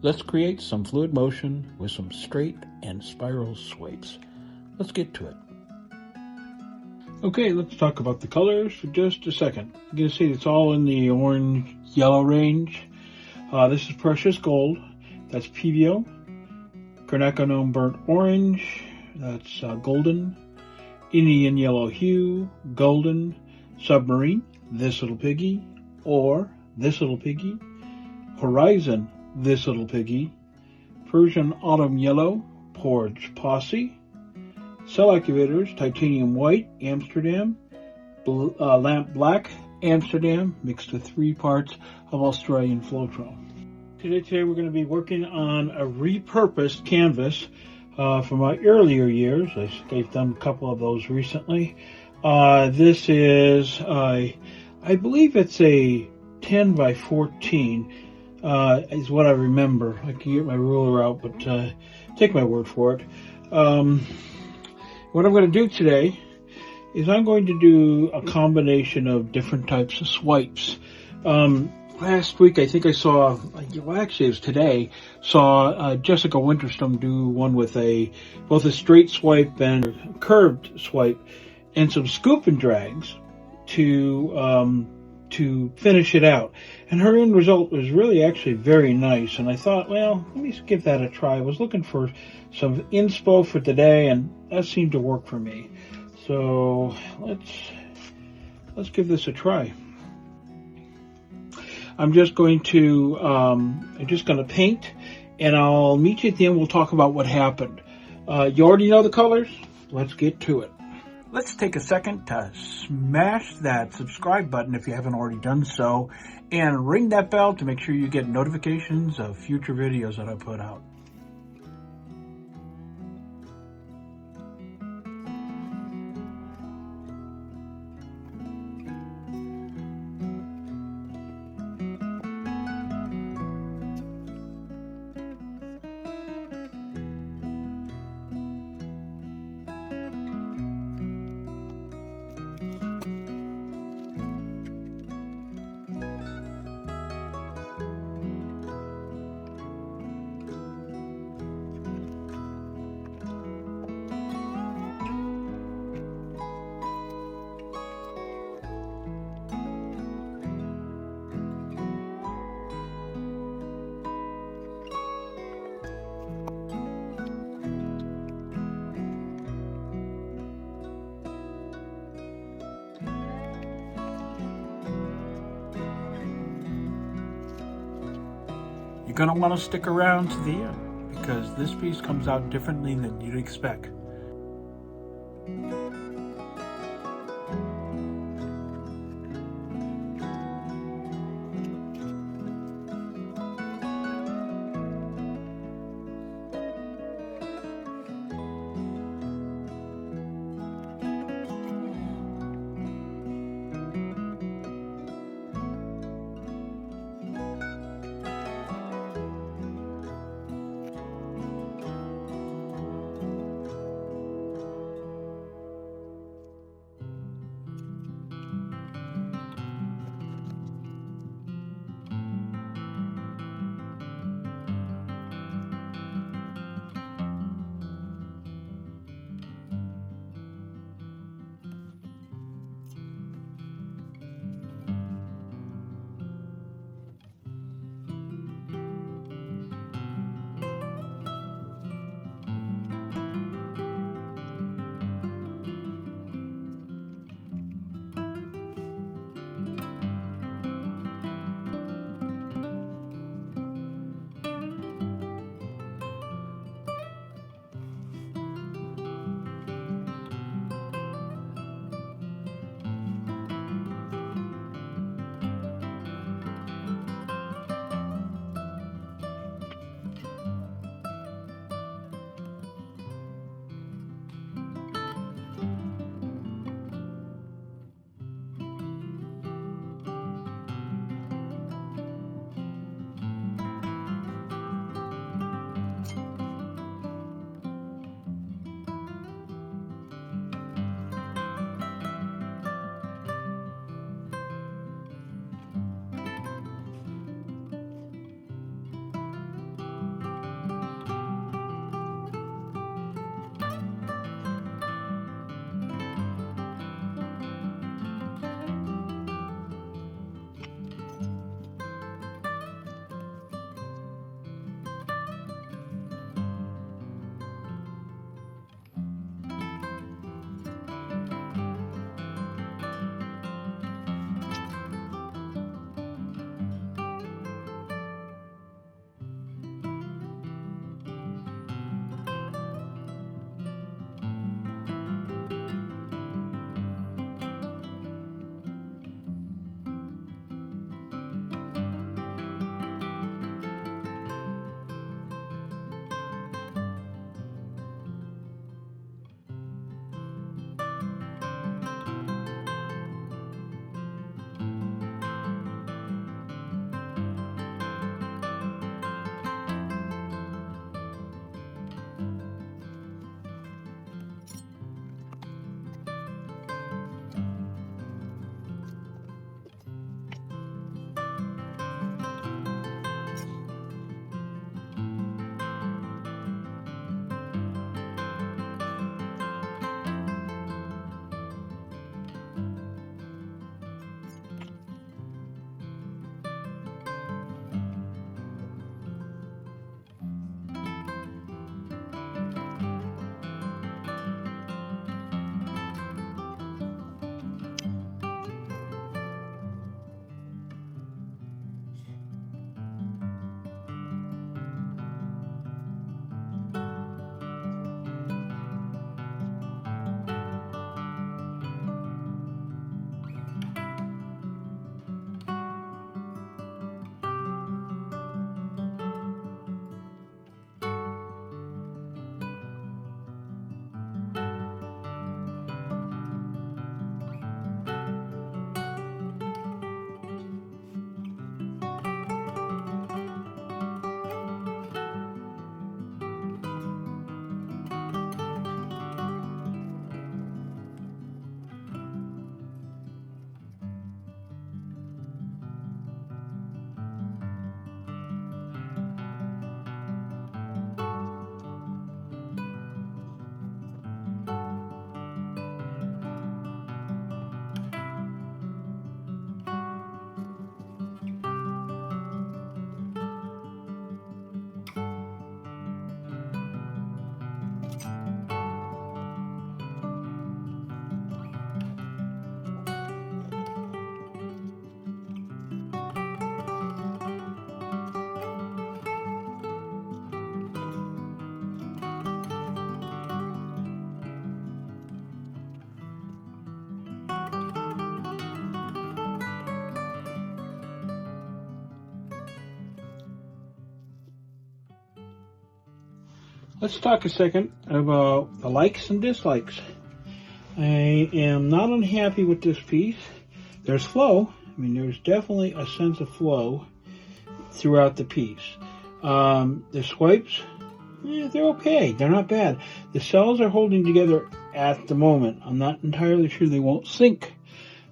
Let's create some fluid motion with some straight and spiral swipes. Let's get to it. Okay, let's talk about the colors for just a second. You can see it's all in the orange-yellow range. This is Precious Gold. That's Pivio. Quinacridone Burnt Orange. That's Golden. Indian Yellow Hue. Golden. Submarine. This Little Piggy. Or This Little Piggy. Horizon. This Little Piggy. Persian Autumn Yellow. Porridge Posse. Cell activators, titanium white, Amsterdam, lamp black, Amsterdam, mixed with 3 parts of Australian Floetrol. Today we're going to be working on a repurposed canvas from my earlier years. I've done a couple of those recently. This is, I believe it's a 10 by 14, is what I remember. I can get my ruler out, but take my word for it. What I'm going to do today is I'm going to do a combination of different types of swipes. Last week I think I saw, well actually it was today, saw Jessica Winterstone do one with both a straight swipe and a curved swipe and some scoop and drags to finish it out. And her end result was really actually very nice. And I thought, well, let me give that a try. I was looking for some inspo for today, and that seemed to work for me. So let's give this a try. I'm just going to paint, and I'll meet you at the end. We'll talk about what happened. You already know the colors. Let's get to it. Let's take a second to smash that subscribe button if you haven't already done so, and ring that bell to make sure you get notifications of future videos that I put out. You're going to want to stick around to the end because this piece comes out differently than you'd expect. Let's talk a second about the likes and dislikes. I am not unhappy with this piece. There's flow. I mean, there's definitely a sense of flow throughout the piece. The swipes, they're okay. They're not bad. The cells are holding together at the moment. I'm not entirely sure they won't sink,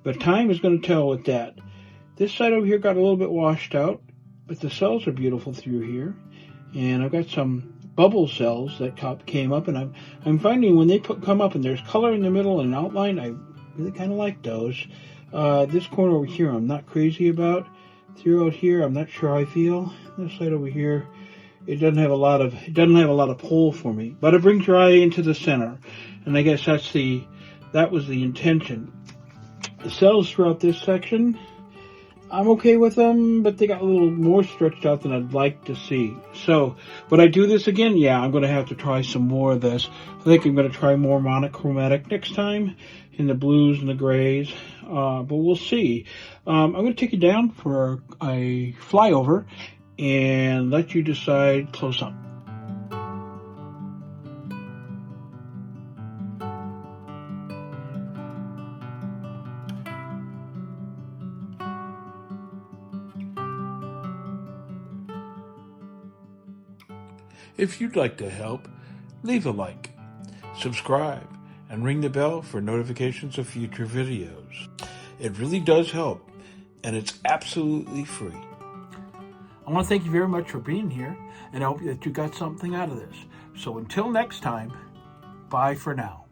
but time is going to tell with that. This side over here got a little bit washed out, but the cells are beautiful through here. And I've got some bubble cells that came up, and I'm finding when they come up and there's color in the middle and outline, I really kind of like those. This corner over here I'm not crazy about. Throughout here I'm not sure how I feel. This side over here, it doesn't have a lot of pull for me, but it brings your eye into the center, and I guess that was the intention. The cells throughout this section, I'm okay with them, but they got a little more stretched out than I'd like to see. So, would I do this again? Yeah, I'm going to have to try some more of this. I think I'm going to try more monochromatic next time, in the blues and the grays, but we'll see. I'm going to take you down for a flyover and let you decide close up. If you'd like to help, leave a like, subscribe, and ring the bell for notifications of future videos. It really does help, and it's absolutely free. I want to thank you very much for being here, and I hope that you got something out of this. So until next time, bye for now.